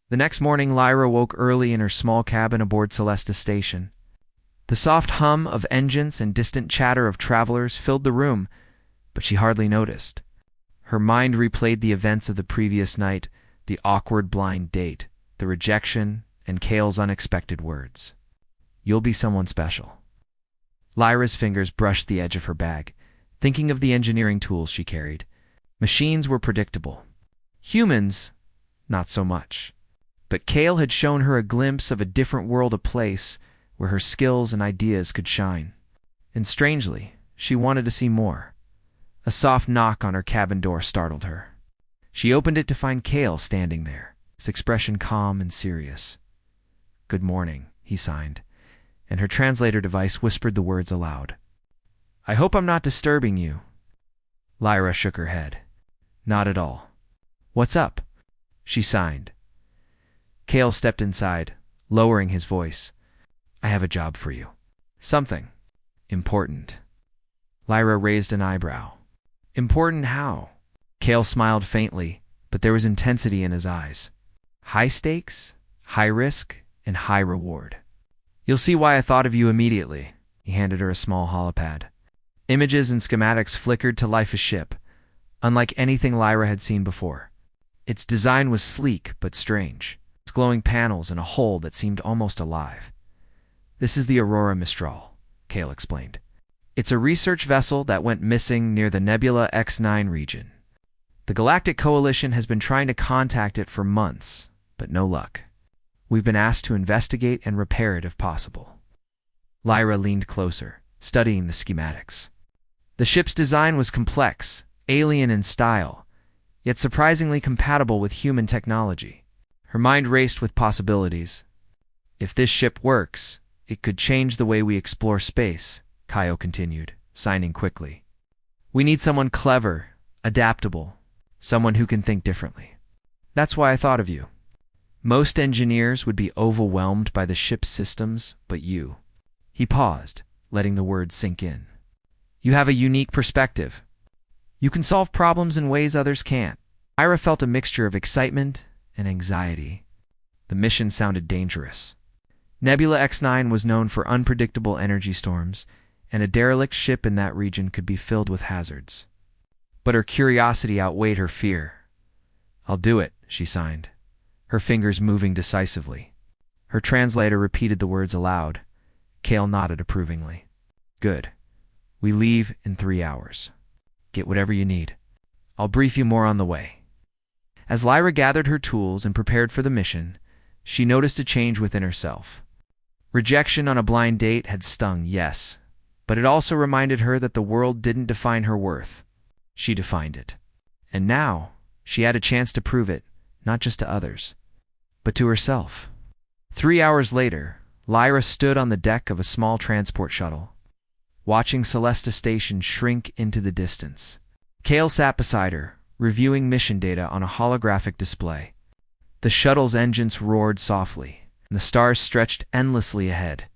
The next morning, Lyra woke early in her small cabin aboard Celesta Station. The soft hum of engines and distant chatter of travelers filled the room, but she hardly noticed. Her mind replayed the events of the previous night, the awkward blind date, the rejection, and Cale's unexpected words. "You'll be someone special." Lyra's fingers brushed the edge of her bag, thinking of the engineering tools she carried. Machines were predictable. Humans, not so much. But Cale had shown her a glimpse of a different world, a place where her skills and ideas could shine. And strangely, she wanted to see more. A soft knock on her cabin door startled her. She opened it to find Cale standing there, his expression calm and serious. "Good morning," he signed, and her translator device whispered the words aloud. "I hope I'm not disturbing you." Lyra shook her head. "Not at all." "What's up?" she signed. Cale stepped inside, lowering his voice. "I have a job for you. Something important." Lyra raised an eyebrow. "Important how?" Cale smiled faintly, but there was intensity in his eyes. "High stakes, high risk, and high reward. You'll see why I thought of you immediately." He handed her a small holopad. Images and schematics flickered to life a ship, unlike anything Lyra had seen before. Its design was sleek but strange, its glowing panels and a hull that seemed almost alive. "This is the Aurora Mistral," Cale explained. "It's a research vessel that went missing near the Nebula X9 region. The Galactic Coalition has been trying to contact it for months, but no luck. We've been asked to investigate and repair it if possible." Lyra leaned closer, studying the schematics. The ship's design was complex, alien in style, yet surprisingly compatible with human technology. Her mind raced with possibilities. "If this ship works, it could change the way we explore space," Kaio continued, signing quickly. "We need someone clever, adaptable, someone who can think differently. That's why I thought of you. Most engineers would be overwhelmed by the ship's systems, but you—" He paused, letting the words sink in. "You have a unique perspective. You can solve problems in ways others can't." Lyra felt a mixture of excitement and anxiety. The mission sounded dangerous. Nebula X9 was known for unpredictable energy storms, and a derelict ship in that region could be filled with hazards. But her curiosity outweighed her fear. "I'll do it," she signed, her fingers moving decisively. Her translator repeated the words aloud. Cale nodded approvingly. "Good. We leave in 3 hours. Get whatever you need. I'll brief you more on the way." As Lyra gathered her tools and prepared for the mission, she noticed a change within herself. Rejection on a blind date had stung, yes, but it also reminded her that the world didn't define her worth. She defined it. And now, she had a chance to prove it, not just to others, but to herself. 3 hours later, Lyra stood on the deck of a small transport shuttle, watching Celesta Station shrink into the distance. Cale sat beside her, reviewing mission data on a holographic display. The shuttle's engines roared softly, and the stars stretched endlessly ahead.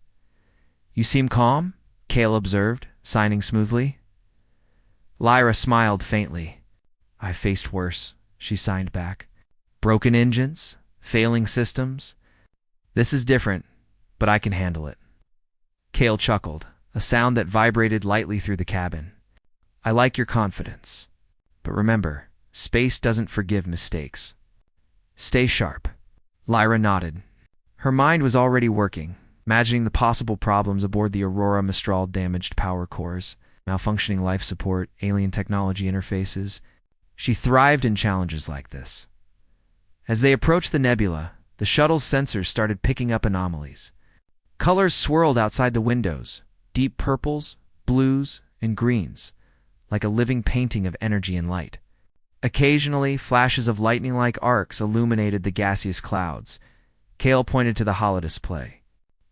"You seem calm," Cale observed, signing smoothly. Lyra smiled faintly. "I've faced worse," she signed back. "Broken engines, failing systems. This is different, but I can handle it." Cale chuckled, a sound that vibrated lightly through the cabin. "I like your confidence. But remember, space doesn't forgive mistakes. Stay sharp." Lyra nodded. Her mind was already working, imagining the possible problems aboard the Aurora Mistral: damaged power cores, malfunctioning life support, alien technology interfaces. She thrived in challenges like this. As they approached the nebula, the shuttle's sensors started picking up anomalies. Colors swirled outside the windows, deep purples, blues, and greens, like a living painting of energy and light. Occasionally, flashes of lightning-like arcs illuminated the gaseous clouds. Cale pointed to the holodisplay.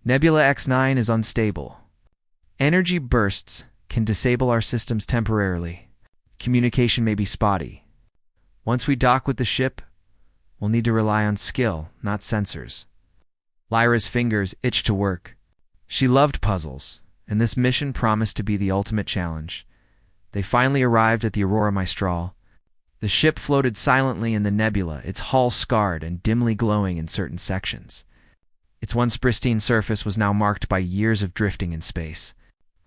"Nebula X9 is unstable. Energy bursts can disable our systems temporarily. Communication may be spotty. Once we dock with the ship, we'll need to rely on skill, not sensors." Lyra's fingers itched to work. She loved puzzles, and this mission promised to be the ultimate challenge. They finally arrived at the Aurora Mistral, The ship floated silently in the nebula, its hull scarred and dimly glowing in certain sections. Its once pristine surface was now marked by years of drifting in space.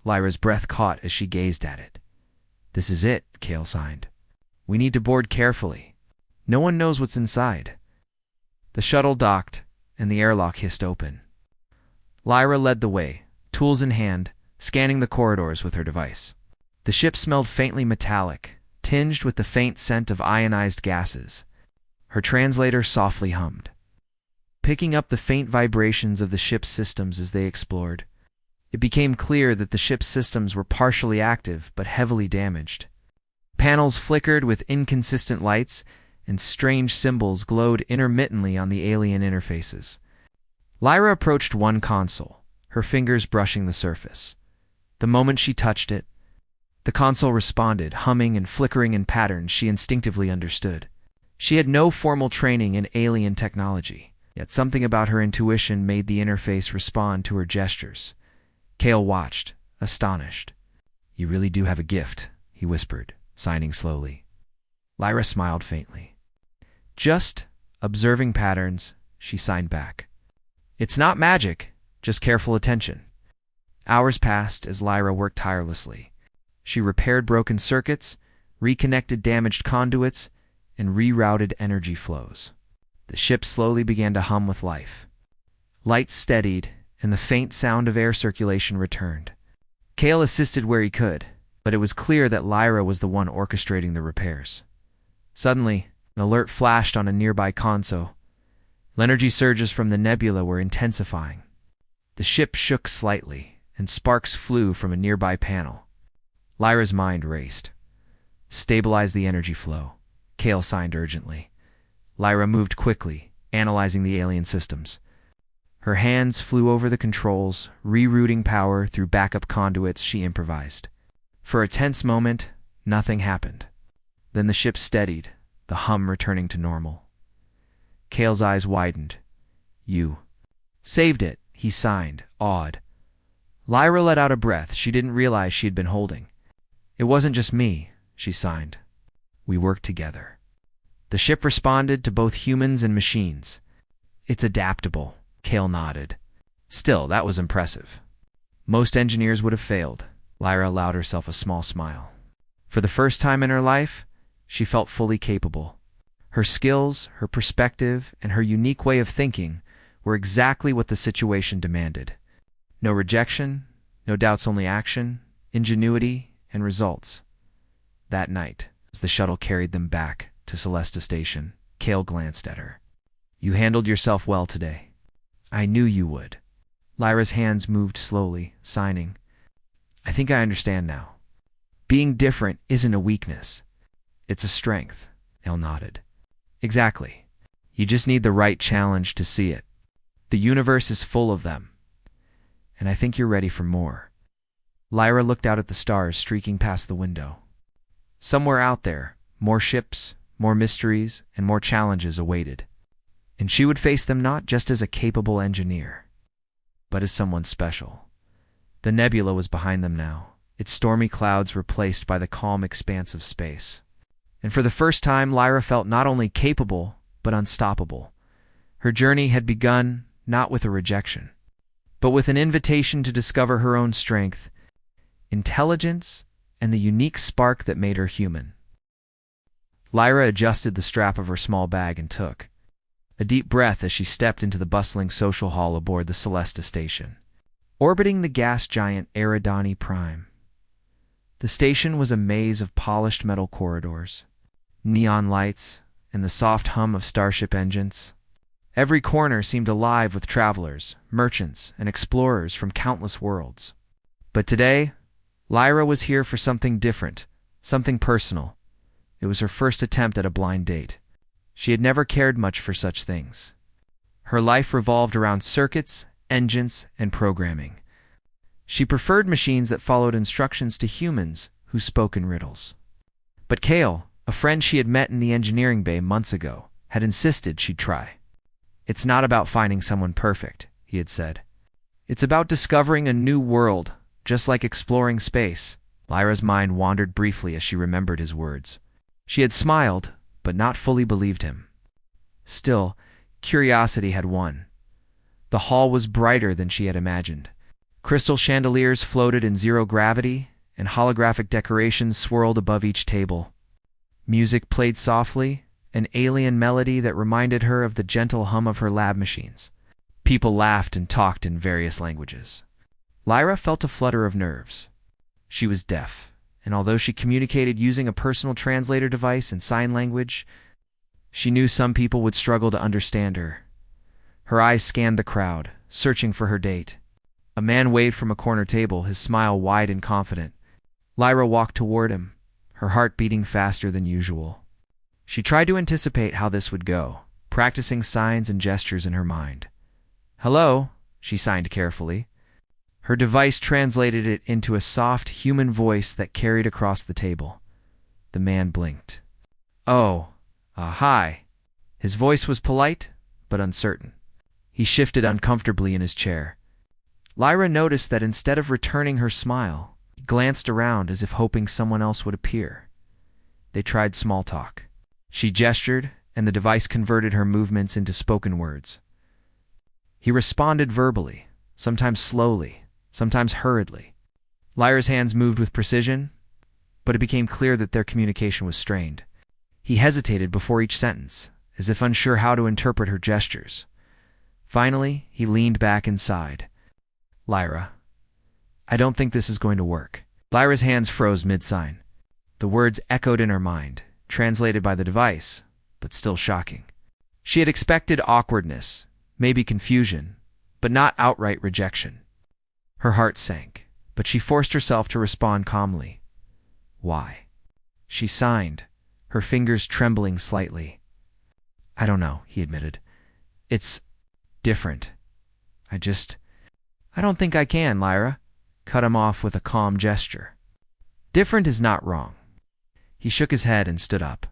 Lyra's breath caught as she gazed at it. "This is it," Cale signed. "We need to board carefully. No one knows what's inside." The shuttle docked, and the airlock hissed open. Lyra led the way, tools in hand, scanning the corridors with her device. The ship smelled faintly metallic, tinged with the faint scent of ionized gases. Her translator softly hummed, picking up the faint vibrations of the ship's systems as they explored. It became clear that the ship's systems were partially active but heavily damaged. Panels flickered with inconsistent lights, and strange symbols glowed intermittently on the alien interfaces. Lyra approached one console, her fingers brushing the surface. The moment she touched it, the console responded, humming and flickering in patterns she instinctively understood. She had no formal training in alien technology, yet something about her intuition made the interface respond to her gestures. Cale watched, astonished. "You really do have a gift," he whispered, signing slowly. Lyra smiled faintly. "Just observing patterns," she signed back. "It's not magic, just careful attention." Hours passed as Lyra worked tirelessly. She repaired broken circuits, reconnected damaged conduits, and rerouted energy flows. The ship slowly began to hum with life. Lights steadied, and the faint sound of air circulation returned. Cale assisted where he could, but it was clear that Lyra was the one orchestrating the repairs. Suddenly, an alert flashed on a nearby console. Energy surges from the nebula were intensifying. The ship shook slightly, and sparks flew from a nearby panel. Lyra's mind raced. "Stabilize the energy flow," Cale signed urgently. Lyra moved quickly, analyzing the alien systems. Her hands flew over the controls, rerouting power through backup conduits she improvised. For a tense moment, nothing happened. Then the ship steadied, the hum returning to normal. Cale's eyes widened. "You saved it," he signed, awed. Lyra let out a breath she didn't realize she had been holding. "It wasn't just me," she signed. "We worked together." The ship responded to both humans and machines. "It's adaptable," Cale nodded. "Still, that was impressive. Most engineers would have failed." Lyra allowed herself a small smile. For the first time in her life, she felt fully capable. Her skills, her perspective, and her unique way of thinking were exactly what the situation demanded. No rejection, no doubts, only action, ingenuity, and results. That night, as the shuttle carried them back to Celesta Station, Cale glanced at her. "You handled yourself well today. I knew you would." Lyra's hands moved slowly, signing. "I think I understand now. Being different isn't a weakness. It's a strength," Cale nodded. "Exactly. You just need the right challenge to see it. The universe is full of them. And I think you're ready for more." Lyra looked out at the stars streaking past the window. Somewhere out there, more ships, more mysteries, and more challenges awaited. And she would face them not just as a capable engineer, but as someone special. The nebula was behind them now, its stormy clouds replaced by the calm expanse of space. And for the first time, Lyra felt not only capable, but unstoppable. Her journey had begun not with a rejection, but with an invitation to discover her own strength, intelligence, and the unique spark that made her human. Lyra adjusted the strap of her small bag and took a deep breath as she stepped into the bustling social hall aboard the Celesta Station, orbiting the gas giant Eridani Prime. The station was a maze of polished metal corridors, neon lights, and the soft hum of starship engines. Every corner seemed alive with travelers, merchants, and explorers from countless worlds. But today, Lyra was here for something different, something personal. It was her first attempt at a blind date. She had never cared much for such things. Her life revolved around circuits, engines, and programming. She preferred machines that followed instructions to humans who spoke in riddles. But Cale, a friend she had met in the engineering bay months ago, had insisted she'd try. "It's not about finding someone perfect," he had said. "It's about discovering a new world, just like exploring space." Lyra's mind wandered briefly as she remembered his words. She had smiled, but not fully believed him. Still, curiosity had won. The hall was brighter than she had imagined. Crystal chandeliers floated in zero gravity, and holographic decorations swirled above each table. Music played softly, an alien melody that reminded her of the gentle hum of her lab machines. People laughed and talked in various languages. Lyra felt a flutter of nerves. She was deaf, and although she communicated using a personal translator device and sign language, she knew some people would struggle to understand her. Her eyes scanned the crowd, searching for her date. A man waved from a corner table, his smile wide and confident. Lyra walked toward him, her heart beating faster than usual. She tried to anticipate how this would go, practicing signs and gestures in her mind. "Hello," she signed carefully. Her device translated it into a soft, human voice that carried across the table. The man blinked. "Oh, hi." His voice was polite, but uncertain. He shifted uncomfortably in his chair. Lyra noticed that instead of returning her smile, he glanced around as if hoping someone else would appear. They tried small talk. She gestured, and the device converted her movements into spoken words. He responded verbally, sometimes slowly, sometimes hurriedly. Lyra's hands moved with precision, but it became clear that their communication was strained. He hesitated before each sentence, as if unsure how to interpret her gestures. Finally, he leaned back and sighed. "Lyra, I don't think this is going to work." Lyra's hands froze mid-sign. The words echoed in her mind, translated by the device, but still shocking. She had expected awkwardness, maybe confusion, but not outright rejection. Her heart sank, but she forced herself to respond calmly. "Why?" She signed, her fingers trembling slightly. "I don't know," he admitted. "It's different. I don't think I can," Lyra cut him off with a calm gesture. "Different is not wrong." He shook his head and stood up.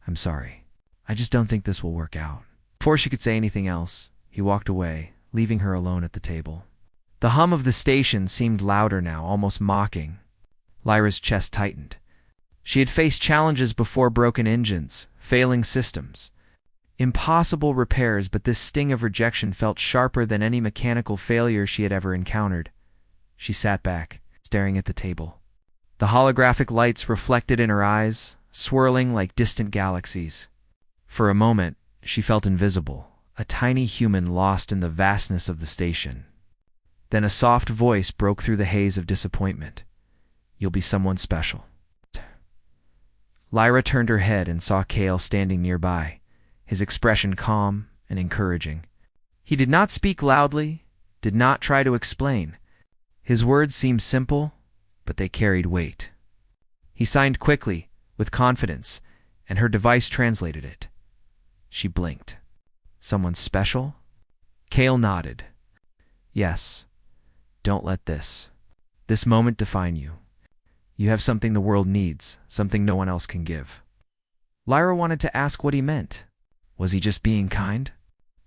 "I'm sorry. I just don't think this will work out." Before she could say anything else, he walked away, leaving her alone at the table. The hum of the station seemed louder now, almost mocking. Lyra's chest tightened. She had faced challenges before: broken engines, failing systems, impossible repairs, but this sting of rejection felt sharper than any mechanical failure she had ever encountered. She sat back, staring at the table. The holographic lights reflected in her eyes, swirling like distant galaxies. For a moment, she felt invisible, a tiny human lost in the vastness of the station. Then a soft voice broke through the haze of disappointment. "You'll be someone special." Lyra turned her head and saw Cale standing nearby, his expression calm and encouraging. He did not speak loudly, did not try to explain. His words seemed simple, but they carried weight. He signed quickly, with confidence, and her device translated it. She blinked. "Someone special?" Cale nodded. "Yes. Don't let this moment define you. You have something the world needs, something no one else can give." Lyra wanted to ask what he meant. Was he just being kind?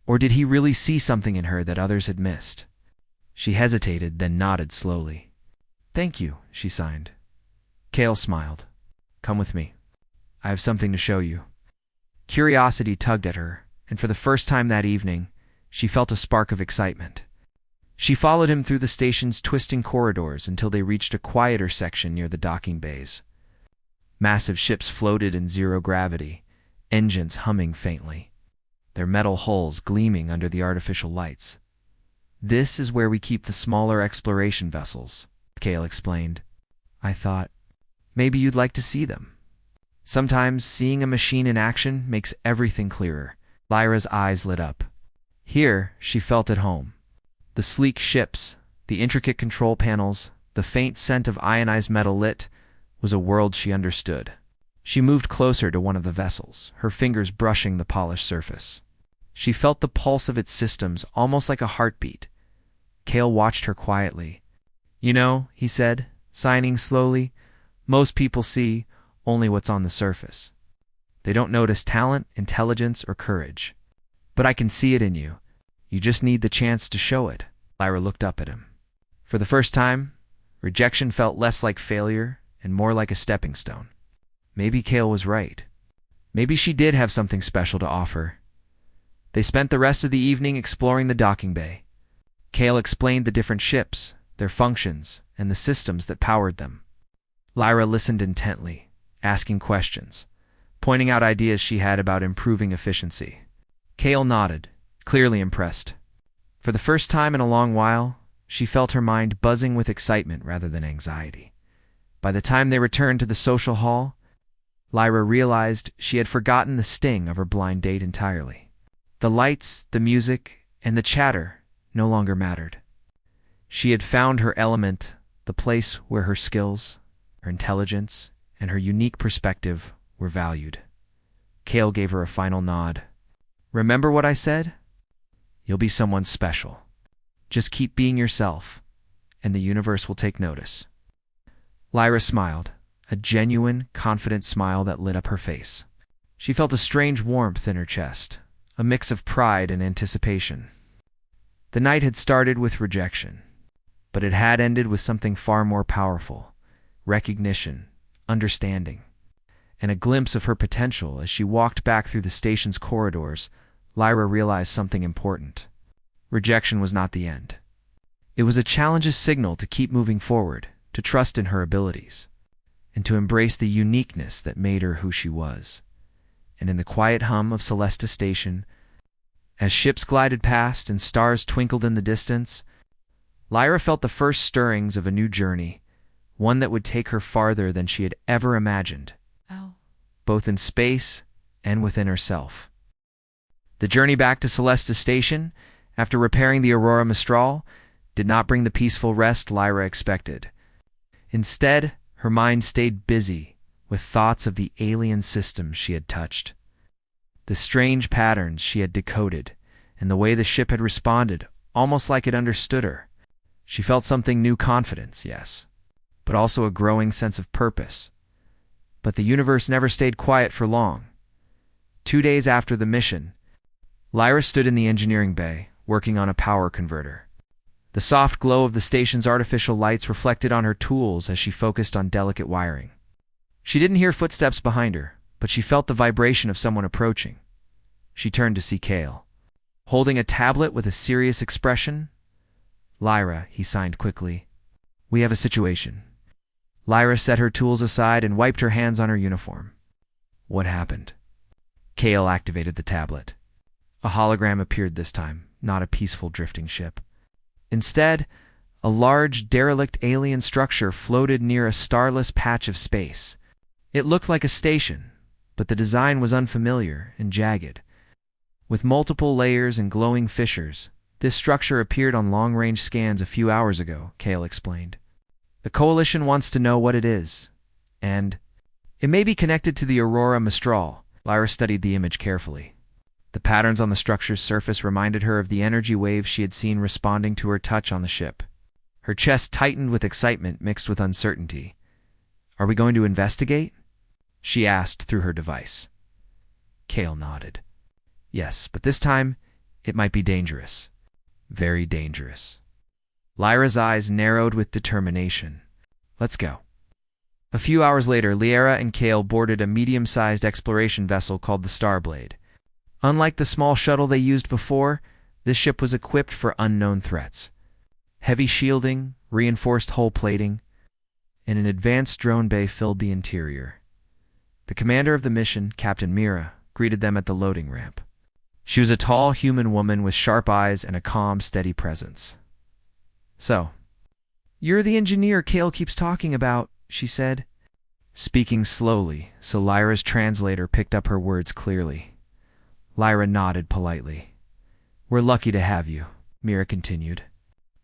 Or did he really see something in her that others had missed? She hesitated, then nodded slowly. "Thank you," she signed. Cale smiled. "Come with me. I have something to show you." Curiosity tugged at her, and for the first time that evening, she felt a spark of excitement. She followed him through the station's twisting corridors until they reached a quieter section near the docking bays. Massive ships floated in zero gravity, engines humming faintly, their metal hulls gleaming under the artificial lights. "This is where we keep the smaller exploration vessels," Cale explained. "I thought maybe you'd like to see them." Sometimes seeing a machine in action makes everything clearer. Lyra's eyes lit up. Here, she felt at home. The sleek ships, the intricate control panels, the faint scent of ionized metal lit, was a world she understood. She moved closer to one of the vessels, her fingers brushing the polished surface. She felt the pulse of its systems, almost like a heartbeat. Cale watched her quietly. "You know," he said, signing slowly, "most people see only what's on the surface. They don't notice talent, intelligence, or courage. But I can see it in you. You just need the chance to show it." Lyra looked up at him. For the first time, rejection felt less like failure and more like a stepping stone. Maybe Kale was right. Maybe she did have something special to offer. They spent the rest of the evening exploring the docking bay. Kale explained the different ships, their functions, and the systems that powered them. Lyra listened intently, asking questions, pointing out ideas she had about improving efficiency. Kale nodded, clearly impressed. For the first time in a long while, she felt her mind buzzing with excitement rather than anxiety. By the time they returned to the social hall, Lyra realized she had forgotten the sting of her blind date entirely. The lights, the music, and the chatter no longer mattered. She had found her element, the place where her skills, her intelligence, and her unique perspective were valued. Kale gave her a final nod. "Remember what I said? You'll be someone special. Just keep being yourself, and the universe will take notice." Lyra smiled, a genuine, confident smile that lit up her face. She felt a strange warmth in her chest, a mix of pride and anticipation. The night had started with rejection, but it had ended with something far more powerful: recognition, understanding, and a glimpse of her potential. As she walked back through the station's corridors, Lyra realized something important. Rejection was not the end. It was a challenge's signal to keep moving forward, to trust in her abilities, and to embrace the uniqueness that made her who she was. And in the quiet hum of Celesta Station, as ships glided past and stars twinkled in the distance, Lyra felt the first stirrings of a new journey, one that would take her farther than she had ever imagined, both in space and within herself. The journey back to Celesta Station, after repairing the Aurora Mistral, did not bring the peaceful rest Lyra expected. Instead, her mind stayed busy with thoughts of the alien systems she had touched, the strange patterns she had decoded, and the way the ship had responded, almost like it understood her. She felt something: new confidence, yes, but also a growing sense of purpose. But the universe never stayed quiet for long. 2 days after the mission, Lyra stood in the engineering bay, working on a power converter. The soft glow of the station's artificial lights reflected on her tools as she focused on delicate wiring. She didn't hear footsteps behind her, but she felt the vibration of someone approaching. She turned to see Kale, holding a tablet with a serious expression. "Lyra," he signed quickly. "We have a situation." Lyra set her tools aside and wiped her hands on her uniform. "What happened?" Kale activated the tablet. A hologram appeared this time, not a peaceful drifting ship. Instead, a large, derelict alien structure floated near a starless patch of space. It looked like a station, but the design was unfamiliar and jagged. With multiple layers and glowing fissures, this structure appeared on long-range scans a few hours ago, Kale explained. "The Coalition wants to know what it is, and it may be connected to the Aurora Mistral." Lyra studied the image carefully. The patterns on the structure's surface reminded her of the energy waves she had seen responding to her touch on the ship. Her chest tightened with excitement mixed with uncertainty. "Are we going to investigate?" she asked through her device. Kale nodded. "Yes, but this time it might be dangerous. Very dangerous." Lyra's eyes narrowed with determination. "Let's go." A few hours later, Lyra and Kale boarded a medium-sized exploration vessel called the Starblade. Unlike the small shuttle they used before, this ship was equipped for unknown threats. Heavy shielding, reinforced hull plating, and an advanced drone bay filled the interior. The commander of the mission, Captain Mira, greeted them at the loading ramp. She was a tall human woman with sharp eyes and a calm, steady presence. "So, you're the engineer Kale keeps talking about," she said, speaking slowly so Lyra's translator picked up her words clearly. Lyra nodded politely. "We're lucky to have you," Mira continued.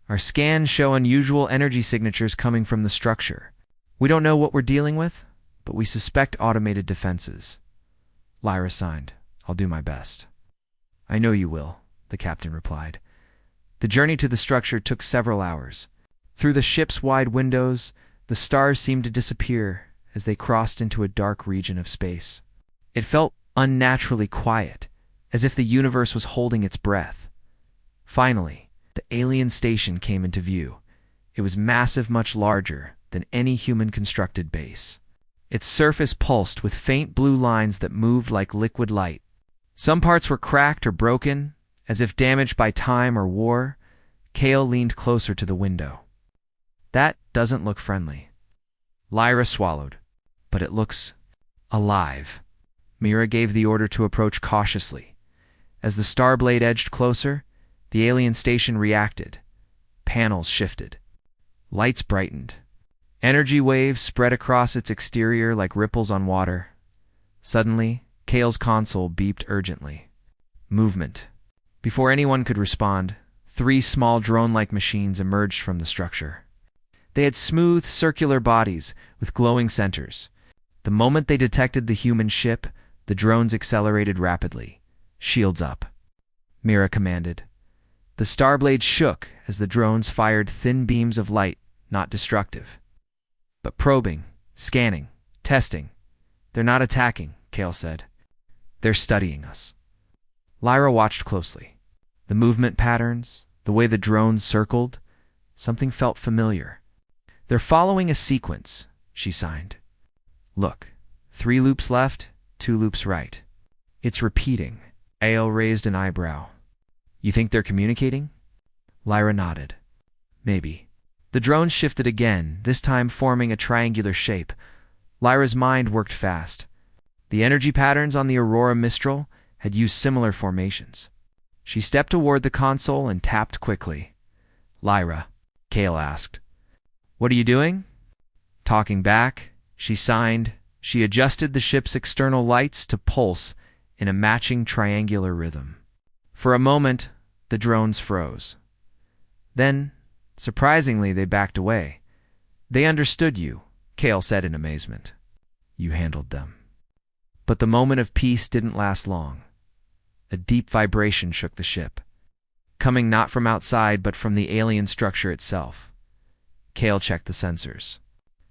"Our scans show unusual energy signatures coming from the structure. We don't know what we're dealing with, but we suspect automated defenses." Lyra signed. "I'll do my best." "I know you will," the captain replied. The journey to the structure took several hours. Through the ship's wide windows, the stars seemed to disappear as they crossed into a dark region of space. It felt unnaturally quiet, as if the universe was holding its breath. Finally, the alien station came into view. It was massive, much larger than any human-constructed base. Its surface pulsed with faint blue lines that moved like liquid light. Some parts were cracked or broken, as if damaged by time or war. Kale leaned closer to the window. That doesn't look friendly. Lyra swallowed. But it looks alive. Mira gave the order to approach cautiously. As the Starblade edged closer, the alien station reacted. Panels shifted. Lights brightened. Energy waves spread across its exterior like ripples on water. Suddenly, Kale's console beeped urgently. Movement. Before anyone could respond, 3 small drone-like machines emerged from the structure. They had smooth, circular bodies with glowing centers. The moment they detected the human ship, the drones accelerated rapidly. Shields up, Mira commanded. The Starblade shook as the drones fired thin beams of light, not destructive. But probing, scanning, testing. They're not attacking, Kale said. They're studying us. Lyra watched closely. The movement patterns, the way the drones circled, something felt familiar. They're following a sequence, she signed. Look, 3 loops left, 2 loops right. It's repeating. Ale raised an eyebrow. You think they're communicating? Lyra nodded. Maybe. The drones shifted again, this time forming a triangular shape. Lyra's mind worked fast. The energy patterns on the Aurora Mistral had used similar formations. She stepped toward the console and tapped quickly. Lyra, Kale asked. What are you doing? Talking back, she signed. She adjusted the ship's external lights to pulse in a matching triangular rhythm. For a moment, the drones froze. Then, surprisingly, they backed away. They understood you, Kale said in amazement. You handled them. But the moment of peace didn't last long. A deep vibration shook the ship, coming not from outside but from the alien structure itself. Kale checked the sensors.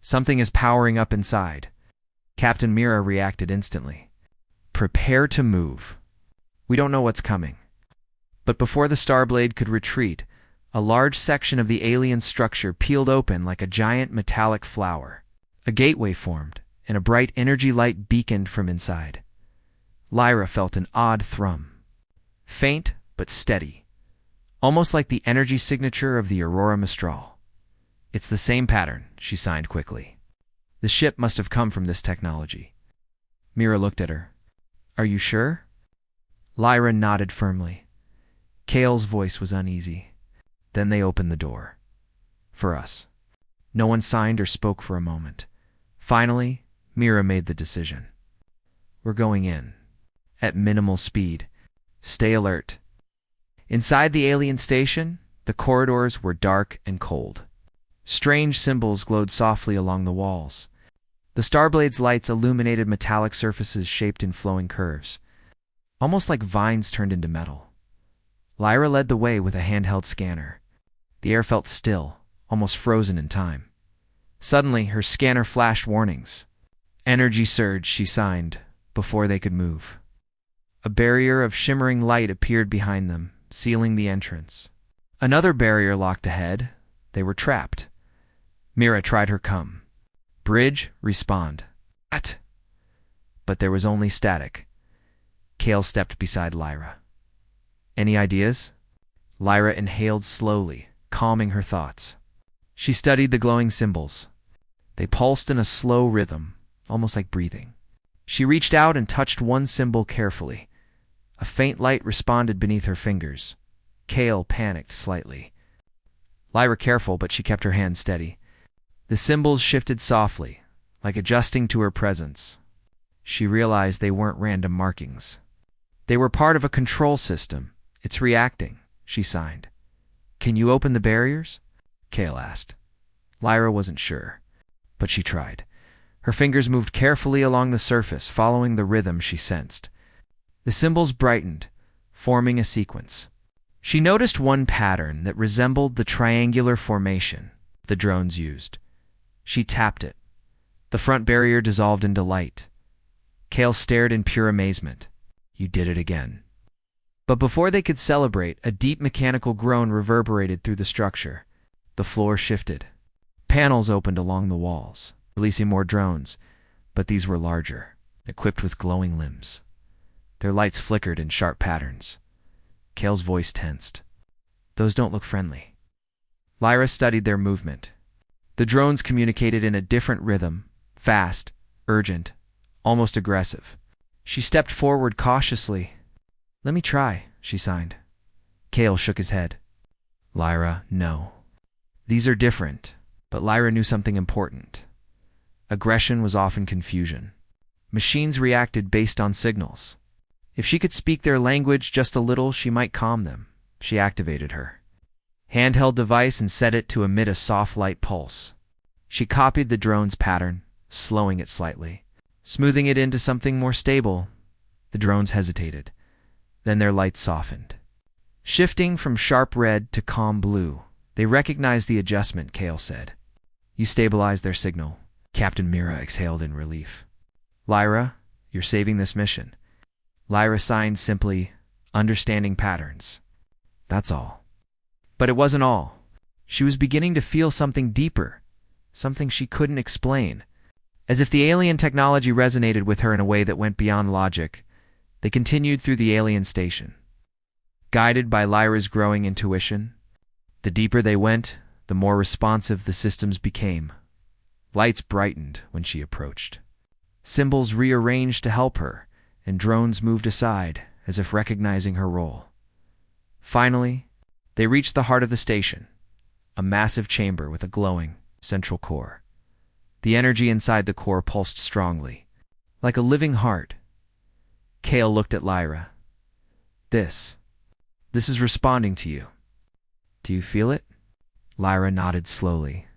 Something is powering up inside. Captain Mira reacted instantly. Prepare to move. We don't know what's coming. But before the Starblade could retreat, a large section of the alien structure peeled open like a giant metallic flower. A gateway formed, and a bright energy light beaconed from inside. Lyra felt an odd thrum. Faint, but steady. Almost like the energy signature of the Aurora Mistral. It's the same pattern, she signed quickly. The ship must have come from this technology. Mira looked at her. Are you sure? Lyra nodded firmly. Kale's voice was uneasy. Then they opened the door. For us. No one signed or spoke for a moment. Finally, Mira made the decision. We're going in. At minimal speed. Stay alert. Inside the alien station, the corridors were dark and cold. Strange symbols glowed softly along the walls. The Starblade's lights illuminated metallic surfaces shaped in flowing curves, almost like vines turned into metal. Lyra led the way with a handheld scanner. The air felt still, almost frozen in time. Suddenly, her scanner flashed warnings. Energy surge, she signed, before they could move. A barrier of shimmering light appeared behind them, sealing the entrance. Another barrier locked ahead. They were trapped. Mira tried her come. Bridge, respond. What? But there was only static. Kale stepped beside Lyra. Any ideas? Lyra inhaled slowly, calming her thoughts. She studied the glowing symbols. They pulsed in a slow rhythm, almost like breathing. She reached out and touched one symbol carefully. A faint light responded beneath her fingers. Kale panicked slightly. Lyra careful, but she kept her hand steady. The symbols shifted softly, like adjusting to her presence. She realized they weren't random markings. They were part of a control system. It's reacting, she signed. Can you open the barriers? Kale asked. Lyra wasn't sure, but she tried. Her fingers moved carefully along the surface, following the rhythm she sensed. The symbols brightened, forming a sequence. She noticed one pattern that resembled the triangular formation the drones used. She tapped it. The front barrier dissolved into light. Kale stared in pure amazement. You did it again. But before they could celebrate, a deep mechanical groan reverberated through the structure. The floor shifted. Panels opened along the walls, releasing more drones. but these were larger, equipped with glowing limbs. Their lights flickered in sharp patterns. Kale's voice tensed. Those don't look friendly. Lyra studied their movement. The drones communicated in a different rhythm, fast, urgent, almost aggressive. She stepped forward cautiously. "Let me try," she signed. Kale shook his head. "Lyra, no. These are different." But Lyra knew something important. Aggression was often confusion. Machines reacted based on signals. If she could speak their language just a little, she might calm them. She activated her handheld device and set it to emit a soft light pulse. She copied the drone's pattern, slowing it slightly, smoothing it into something more stable. The drones hesitated. Then their lights softened, shifting from sharp red to calm blue. They recognized the adjustment, Kale said. "You stabilized their signal." Captain Mira exhaled in relief. "Lyra, you're saving this mission." Lyra signed simply, understanding patterns. That's all. But it wasn't all. She was beginning to feel something deeper, something she couldn't explain. As if the alien technology resonated with her in a way that went beyond logic, they continued through the alien station. Guided by Lyra's growing intuition, the deeper they went, the more responsive the systems became. Lights brightened when she approached. Symbols rearranged to help her, and drones moved aside, as if recognizing her role. Finally, they reached the heart of the station, a massive chamber with a glowing, central core. The energy inside the core pulsed strongly, like a living heart. Kale looked at Lyra. This is responding to you. Do you feel it?" Lyra nodded slowly.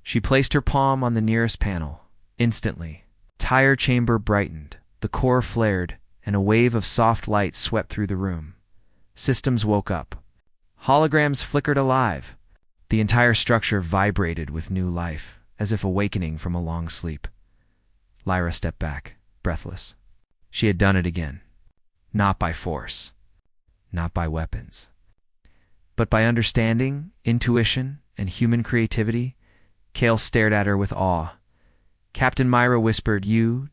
She placed her palm on the nearest panel. Instantly, the entire chamber brightened, the core flared, and a wave of soft light swept through the room. Systems woke up. Holograms flickered alive. The entire structure vibrated with new life, as if awakening from a long sleep. Lyra stepped back, breathless. She had done it again. Not by force, not by weapons, but by understanding, intuition, and human creativity. Kale stared at her with awe. Captain Myra whispered, You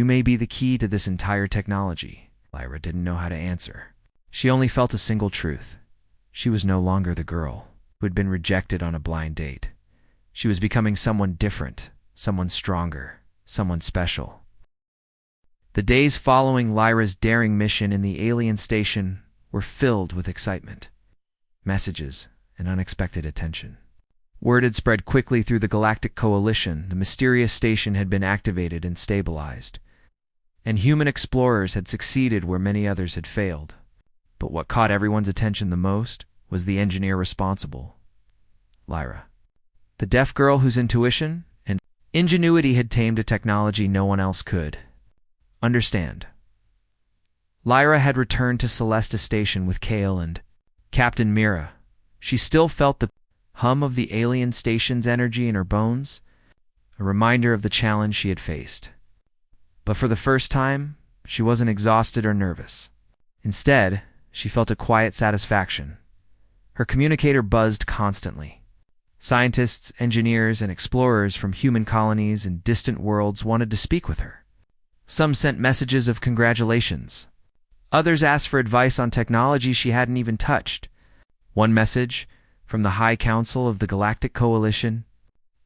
may be the key to this entire technology." Lyra didn't know how to answer. She only felt a single truth. She was no longer the girl who had been rejected on a blind date. She was becoming someone different, someone stronger, someone special. The days following Lyra's daring mission in the alien station were filled with excitement, messages, and unexpected attention. Word had spread quickly through the Galactic Coalition. The mysterious station had been activated and stabilized, and human explorers had succeeded where many others had failed. But what caught everyone's attention the most was the engineer responsible, Lyra, the deaf girl whose intuition and ingenuity had tamed a technology no one else could understand. Lyra had returned to Celesta Station with Kale and Captain Mira. She still felt the hum of the alien station's energy in her bones, a reminder of the challenge she had faced. But for the first time, she wasn't exhausted or nervous. Instead, she felt a quiet satisfaction. Her communicator buzzed constantly. Scientists, engineers, and explorers from human colonies and distant worlds wanted to speak with her. Some sent messages of congratulations. Others asked for advice on technology she hadn't even touched. One message, from the High Council of the Galactic Coalition,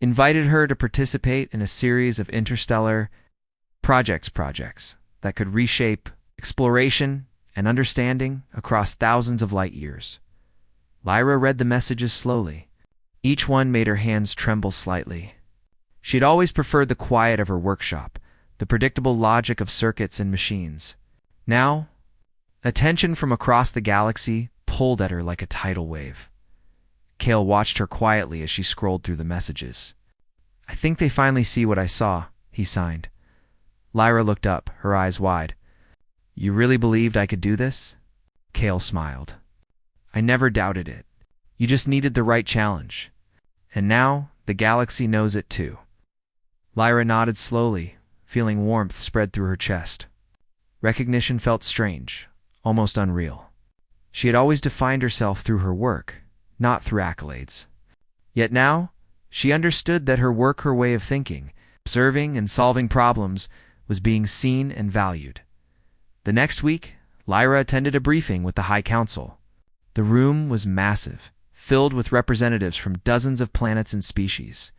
invited her to participate in a series of interstellar projects that could reshape exploration and understanding across thousands of light years. Lyra read the messages slowly. Each one made her hands tremble slightly. She had always preferred the quiet of her workshop, the predictable logic of circuits and machines. Now, attention from across the galaxy pulled at her like a tidal wave. Kale watched her quietly as she scrolled through the messages. "I think they finally see what I saw," he signed. Lyra looked up, her eyes wide. "You really believed I could do this?" Kale smiled. "I never doubted it. You just needed the right challenge. And now, the galaxy knows it too." Lyra nodded slowly, feeling warmth spread through her chest. Recognition felt strange, almost unreal. She had always defined herself through her work, not through accolades. Yet now, she understood that her work, her way of thinking, Observing and solving problems was being seen and valued. The next week, Lyra attended a briefing with the High Council. The room was massive, filled with representatives from dozens of planets and species.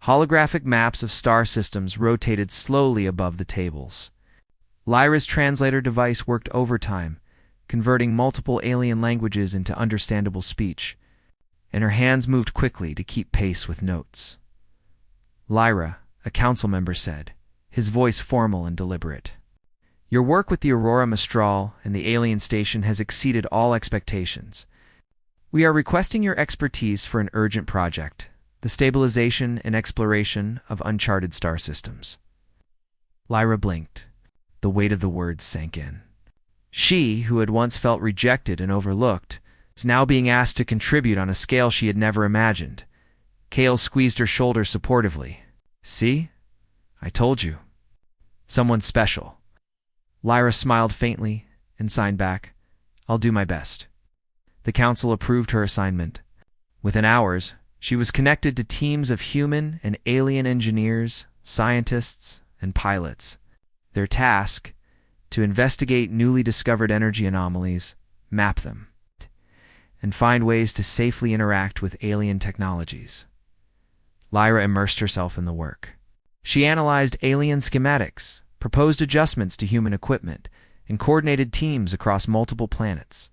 Holographic maps of star systems rotated slowly above the tables. Lyra's translator device worked overtime, converting multiple alien languages into understandable speech, and her hands moved quickly to keep pace with notes. Lyra, a council member said, his voice formal and deliberate. Your work with the Aurora Mistral and the alien station has exceeded all expectations. We are requesting your expertise for an urgent project, the stabilization and exploration of uncharted star systems. Lyra blinked. The weight of the words sank in. She, who had once felt rejected and overlooked, was now being asked to contribute on a scale she had never imagined. Kale squeezed her shoulder supportively. See? I told you. Someone special. Lyra smiled faintly and signed back, I'll do my best. The council approved her assignment. Within hours, she was connected to teams of human and alien engineers, scientists, and pilots. Their task, to investigate newly discovered energy anomalies, map them, and find ways to safely interact with alien technologies. Lyra immersed herself in the work. She analyzed alien schematics, proposed adjustments to human equipment, and coordinated teams across multiple planets.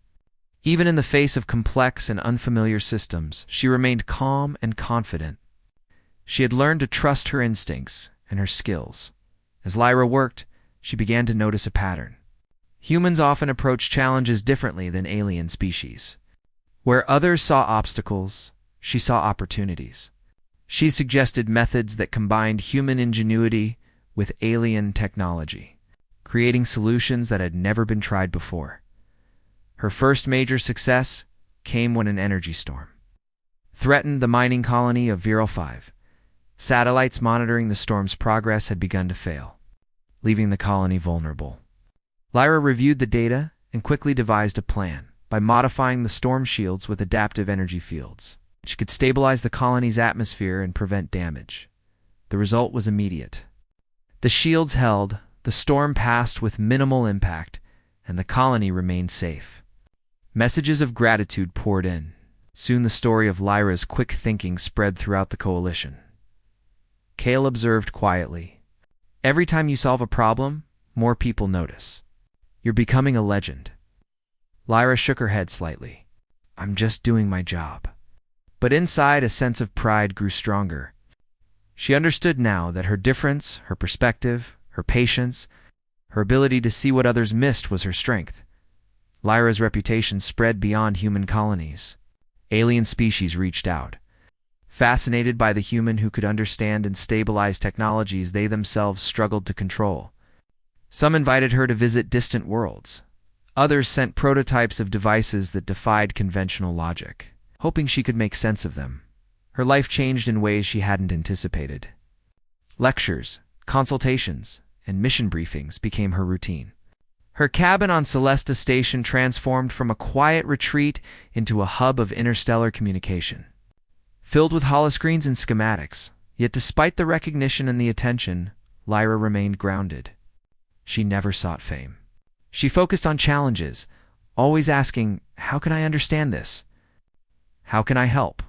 Even in the face of complex and unfamiliar systems, she remained calm and confident. She had learned to trust her instincts and her skills. As Lyra worked, she began to notice a pattern. Humans often approach challenges differently than alien species. Where others saw obstacles, she saw opportunities. She suggested methods that combined human ingenuity with alien technology, creating solutions that had never been tried before. Her first major success came when an energy storm threatened the mining colony of Viral 5. Satellites monitoring the storm's progress had begun to fail, leaving the colony vulnerable. Lyra reviewed the data and quickly devised a plan. By modifying the storm shields with adaptive energy fields, she could stabilize the colony's atmosphere and prevent damage. The result was immediate. The shields held, the storm passed with minimal impact, and the colony remained safe. Messages of gratitude poured in. Soon the story of Lyra's quick thinking spread throughout the coalition. Kale observed quietly. Every time you solve a problem, more people notice. You're becoming a legend. Lyra shook her head slightly. I'm just doing my job. But inside, a sense of pride grew stronger. She understood now that her difference, her perspective, her patience, her ability to see what others missed was her strength. Lyra's reputation spread beyond human colonies. Alien species reached out, fascinated by the human who could understand and stabilize technologies they themselves struggled to control. Some invited her to visit distant worlds. Others sent prototypes of devices that defied conventional logic, hoping she could make sense of them. Her life changed in ways she hadn't anticipated. Lectures, consultations, and mission briefings became her routine. Her cabin on Celesta Station transformed from a quiet retreat into a hub of interstellar communication. Filled with holoscreens and schematics, yet despite the recognition and the attention, Lyra remained grounded. She never sought fame. She focused on challenges, always asking, how can I understand this? How can I help?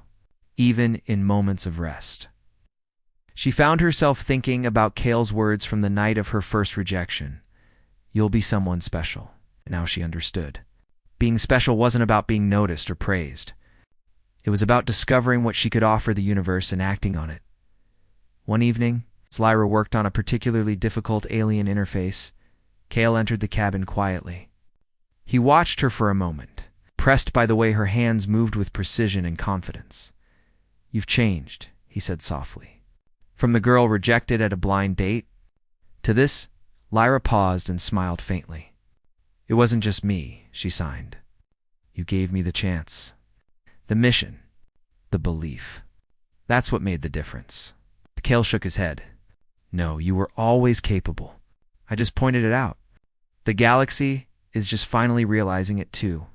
Even in moments of rest. She found herself thinking about Kale's words from the night of her first rejection. You'll be someone special. Now she understood. Being special wasn't about being noticed or praised. It was about discovering what she could offer the universe and acting on it. One evening, as Lyra worked on a particularly difficult alien interface, Kale entered the cabin quietly. He watched her for a moment, impressed by the way her hands moved with precision and confidence. You've changed, he said softly. From the girl rejected at a blind date to this, Lyra paused and smiled faintly. It wasn't just me, she signed. You gave me the chance. The mission. The belief. That's what made the difference. Kale shook his head. No, you were always capable. I just pointed it out. The galaxy is just finally realizing it too.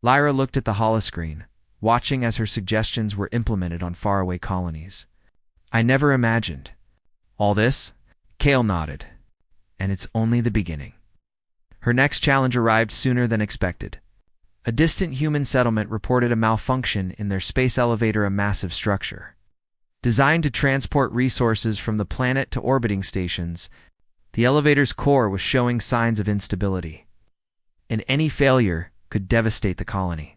Lyra looked at the holoscreen, watching as her suggestions were implemented on faraway colonies. I never imagined. All this? Kale nodded. And it's only the beginning. Her next challenge arrived sooner than expected. A distant human settlement reported a malfunction in their space elevator, a massive structure. Designed to transport resources from the planet to orbiting stations, the elevator's core was showing signs of instability, and any failure could devastate the colony.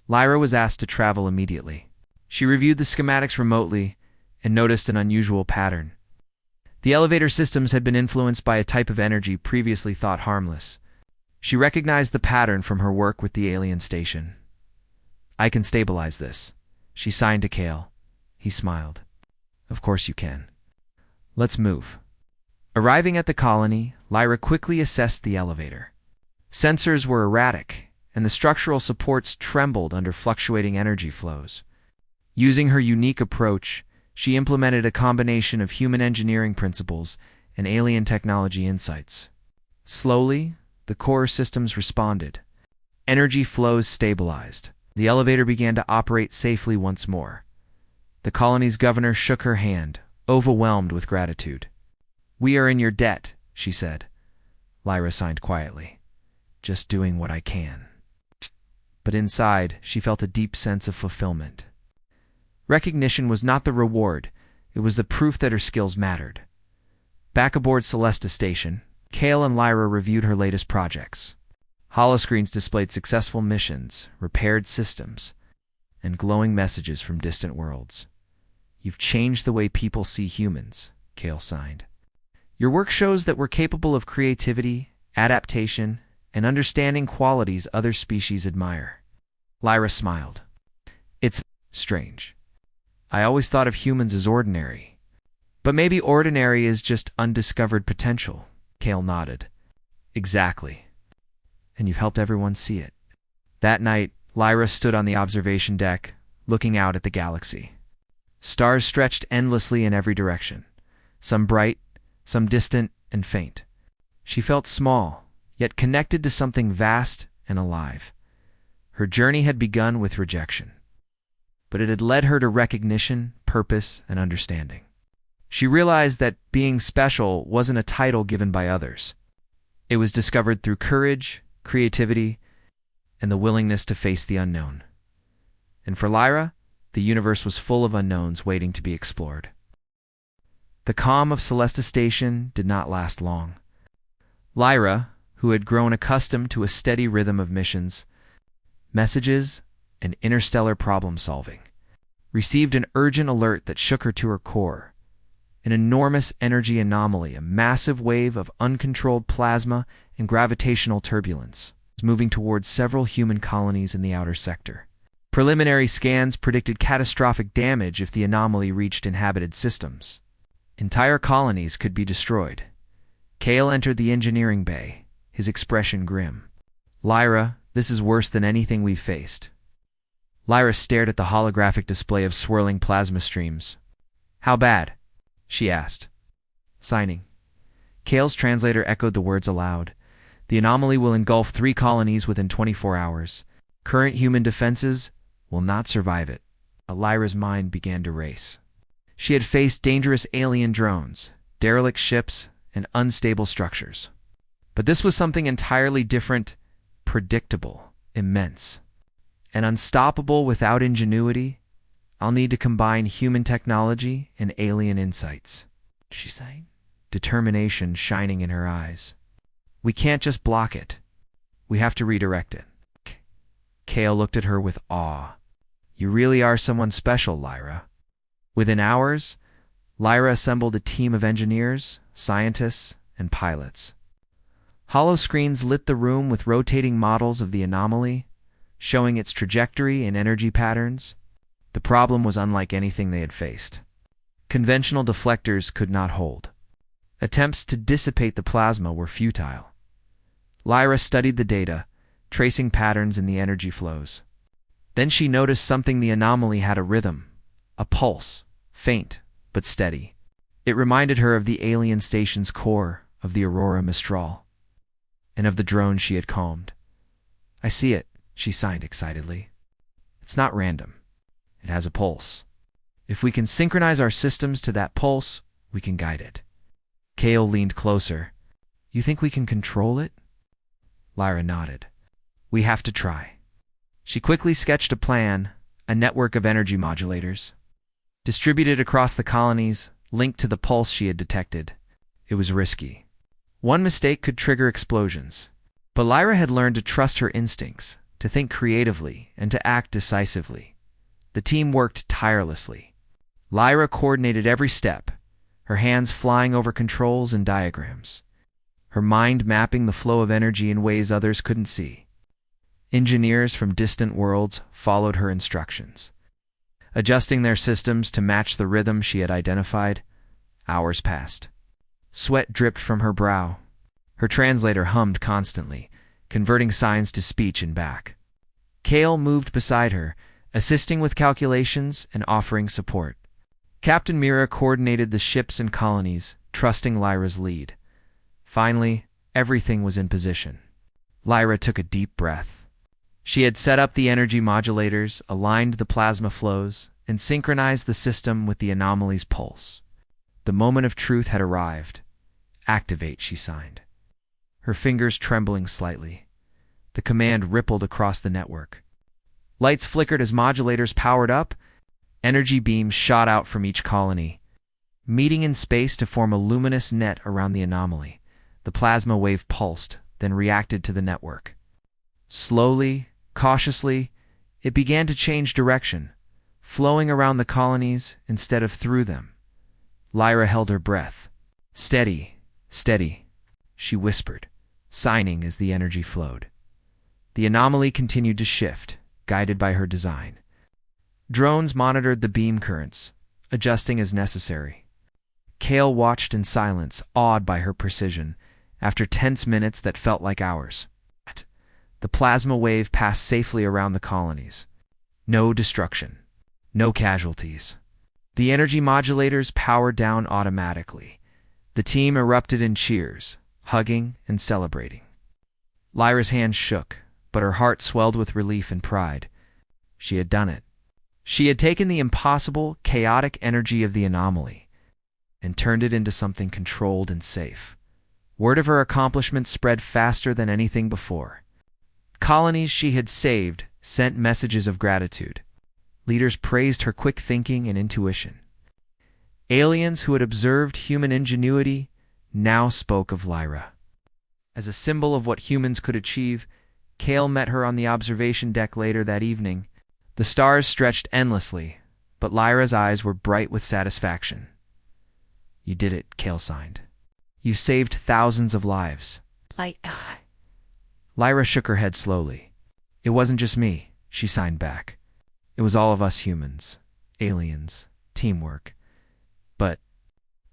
Lyra was asked to travel immediately. She reviewed the schematics remotely and noticed an unusual pattern. The elevator systems had been influenced by a type of energy previously thought harmless. She recognized the pattern from her work with the alien station. "I can stabilize this," she signed to Kale. He smiled. "Of course you can. Let's move." Arriving at the colony, Lyra quickly assessed the elevator. Sensors were erratic, and the structural supports trembled under fluctuating energy flows. Using her unique approach, she implemented a combination of human engineering principles and alien technology insights. Slowly, the core systems responded. Energy flows stabilized. The elevator began to operate safely once more. The colony's governor shook her hand, overwhelmed with gratitude. "We are in your debt," she said. Lyra signed quietly. "Just doing what I can." But inside, she felt a deep sense of fulfillment. Recognition was not the reward, it was the proof that her skills mattered. Back aboard Celesta Station, Kale and Lyra reviewed her latest projects. Holoscreens displayed successful missions, repaired systems, and glowing messages from distant worlds. "You've changed the way people see humans," Kale signed. "Your work shows that we're capable of creativity, adaptation, and understanding qualities other species admire." Lyra smiled. "It's strange. I always thought of humans as ordinary. But maybe ordinary is just undiscovered potential." Kale nodded. "Exactly. And you've helped everyone see it." That night, Lyra stood on the observation deck, looking out at the galaxy. Stars stretched endlessly in every direction, some bright, some distant and faint. She felt small, yet connected to something vast and alive. Her journey had begun with rejection, but it had led her to recognition, purpose, and understanding. She realized that being special wasn't a title given by others. It was discovered through courage, creativity, and the willingness to face the unknown. And for Lyra, the universe was full of unknowns waiting to be explored. The calm of Celesta Station did not last long. Lyra, who had grown accustomed to a steady rhythm of missions, messages, and interstellar problem-solving, received an urgent alert that shook her to her core. An enormous energy anomaly, a massive wave of uncontrolled plasma and gravitational turbulence, was moving towards several human colonies in the outer sector. Preliminary scans predicted catastrophic damage if the anomaly reached inhabited systems. Entire colonies could be destroyed. Kale entered the engineering bay, his expression grim. "Lyra, this is worse than anything we've faced." Lyra stared at the holographic display of swirling plasma streams. "How bad?" she asked. Signing. Kale's translator echoed the words aloud. "The anomaly will engulf 3 colonies within 24 hours. Current human defenses will not survive it." Lyra's mind began to race. She had faced dangerous alien drones, derelict ships, and unstable structures. But this was something entirely different, predictable, immense, and unstoppable without ingenuity. "I'll need to combine human technology and alien insights," she sighed, determination shining in her eyes. "We can't just block it. We have to redirect it." Kale looked at her with awe. "You really are someone special, Lyra." Within hours, Lyra assembled a team of engineers, scientists, and pilots. Holoscreens lit the room with rotating models of the anomaly, showing its trajectory and energy patterns. The problem was unlike anything they had faced. Conventional deflectors could not hold. Attempts to dissipate the plasma were futile. Lyra studied the data, tracing patterns in the energy flows. Then she noticed something: the anomaly had a rhythm, a pulse, faint but steady. It reminded her of the alien station's core, of the Aurora Mistral, and of the drone she had calmed. "I see it," she signed excitedly. "It's not random. It has a pulse. If we can synchronize our systems to that pulse, We can guide it. Kale leaned closer. You think we can control it? Lyra nodded. We have to try. She quickly sketched a plan, a network of energy modulators. Distributed across the colonies, linked to the pulse she had detected. It was risky. One mistake could trigger explosions. But Lyra had learned to trust her instincts, to think creatively, and to act decisively. The team worked tirelessly. Lyra coordinated every step, her hands flying over controls and diagrams, her mind mapping the flow of energy in ways others couldn't see. Engineers from distant worlds followed her instructions, adjusting their systems to match the rhythm she had identified. Hours passed. Sweat dripped from her brow. Her translator hummed constantly, converting signs to speech and back. Kale moved beside her, assisting with calculations and offering support. Captain Mira coordinated the ships and colonies, trusting Lyra's lead. Finally, everything was in position. Lyra took a deep breath. She had set up the energy modulators, aligned the plasma flows, and synchronized the system with the anomaly's pulse. The moment of truth had arrived. Activate, she signed. Her fingers trembling slightly. The command rippled across the network. Lights flickered as modulators powered up. Energy beams shot out from each colony, meeting in space to form a luminous net around the anomaly. The plasma wave pulsed, then reacted to the network. Slowly, cautiously, it began to change direction, flowing around the colonies instead of through them. Lyra held her breath. Steady, steady, she whispered, signing as the energy flowed. The anomaly continued to shift, guided by her design. Drones monitored the beam currents, adjusting as necessary. Kale watched in silence, awed by her precision, after tense minutes that felt like hours. The plasma wave passed safely around the colonies. No destruction. No casualties. The energy modulators powered down automatically. The team erupted in cheers, hugging and celebrating. Lyra's hands shook, but her heart swelled with relief and pride. She had done it. She had taken the impossible, chaotic energy of the anomaly and turned it into something controlled and safe. Word of her accomplishment spread faster than anything before. Colonies she had saved sent messages of gratitude. Leaders praised her quick thinking and intuition. Aliens who had observed human ingenuity now spoke of Lyra. As a symbol of what humans could achieve, Kale met her on the observation deck later that evening. The stars stretched endlessly, but Lyra's eyes were bright with satisfaction. You did it, Kale signed. You saved thousands of lives. Lyra shook her head slowly. It wasn't just me, she signed back. It was all of us humans, aliens, teamwork. But,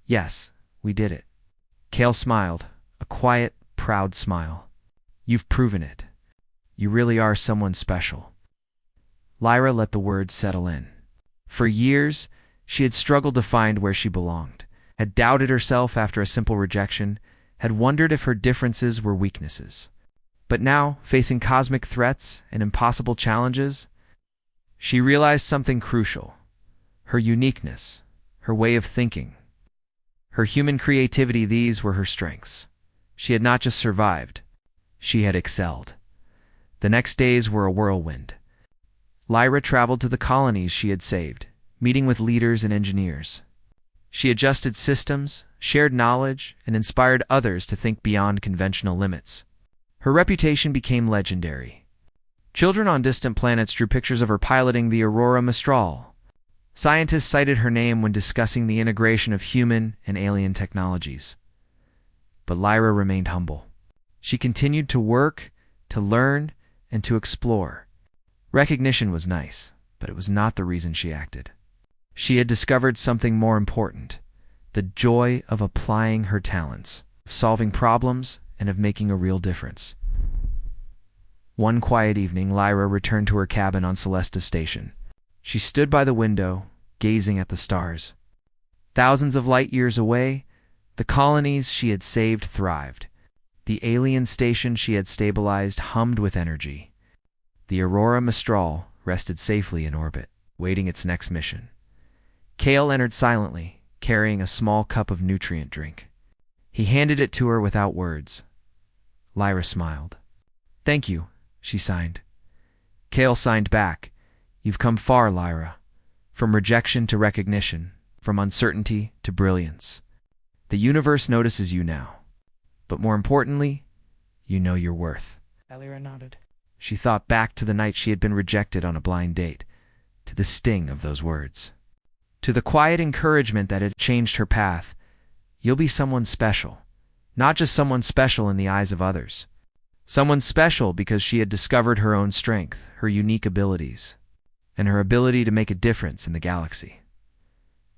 yes, we did it. Kale smiled, a quiet, proud smile. You've proven it. You really are someone special. Lyra let the words settle in. For years, she had struggled to find where she belonged, had doubted herself after a simple rejection, had wondered if her differences were weaknesses. But now, facing cosmic threats and impossible challenges, she realized something crucial. Her uniqueness, her way of thinking, her human creativity, these were her strengths. She had not just survived, she had excelled. The next days were a whirlwind. Lyra traveled to the colonies she had saved, meeting with leaders and engineers. She adjusted systems, shared knowledge, and inspired others to think beyond conventional limits. Her reputation became legendary. Children on distant planets drew pictures of her piloting the Aurora Mistral. Scientists cited her name when discussing the integration of human and alien technologies. But Lyra remained humble. She continued to work, to learn, and to explore. Recognition was nice, but it was not the reason she acted. She had discovered something more important, the joy of applying her talents, of solving problems, and of making a real difference. One quiet evening, Lyra returned to her cabin on Celesta Station. She stood by the window, gazing at the stars. Thousands of light years away, the colonies she had saved thrived. The alien station she had stabilized hummed with energy. The Aurora Mistral rested safely in orbit, waiting its next mission. Kale entered silently, carrying a small cup of nutrient drink. He handed it to her without words. Lyra smiled. "Thank you," she signed. Cale signed back. "You've come far, Lyra. From rejection to recognition, from uncertainty to brilliance. The universe notices you now. But more importantly, you know your worth." Lyra nodded. She thought back to the night she had been rejected on a blind date, to the sting of those words, to the quiet encouragement that had changed her path. You'll be someone special, not just someone special in the eyes of others. Someone special because she had discovered her own strength, her unique abilities, and her ability to make a difference in the galaxy.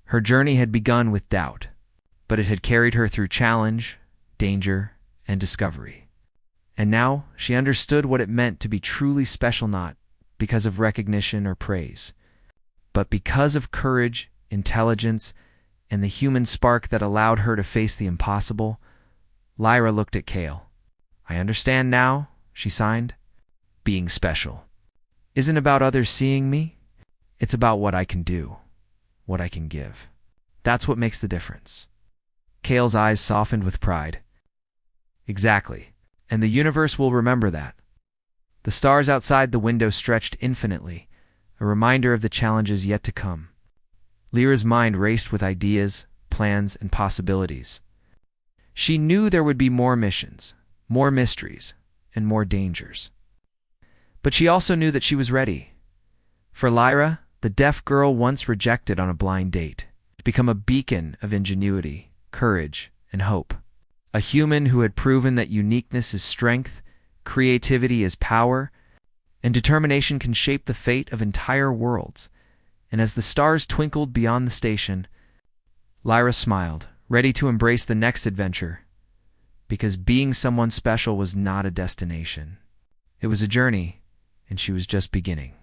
Her journey had begun with doubt, but it had carried her through challenge, danger, and discovery. And now she understood what it meant to be truly special, not because of recognition or praise, but because of courage, intelligence, and the human spark that allowed her to face the impossible. Lyra looked at Cale. "I understand now," she signed. "Being special isn't about others seeing me. It's about what I can do, what I can give. That's what makes the difference." Cale's eyes softened with pride. "Exactly, and the universe will remember that." The stars outside the window stretched infinitely, a reminder of the challenges yet to come. Lyra's mind raced with ideas, plans, and possibilities. She knew there would be more missions, more mysteries, and more dangers. But she also knew that she was ready. For Lyra, the deaf girl once rejected on a blind date, had become a beacon of ingenuity, courage, and hope. A human who had proven that uniqueness is strength, creativity is power, and determination can shape the fate of entire worlds. And as the stars twinkled beyond the station, Lyra smiled, ready to embrace the next adventure, because being someone special was not a destination. It was a journey, and she was just beginning.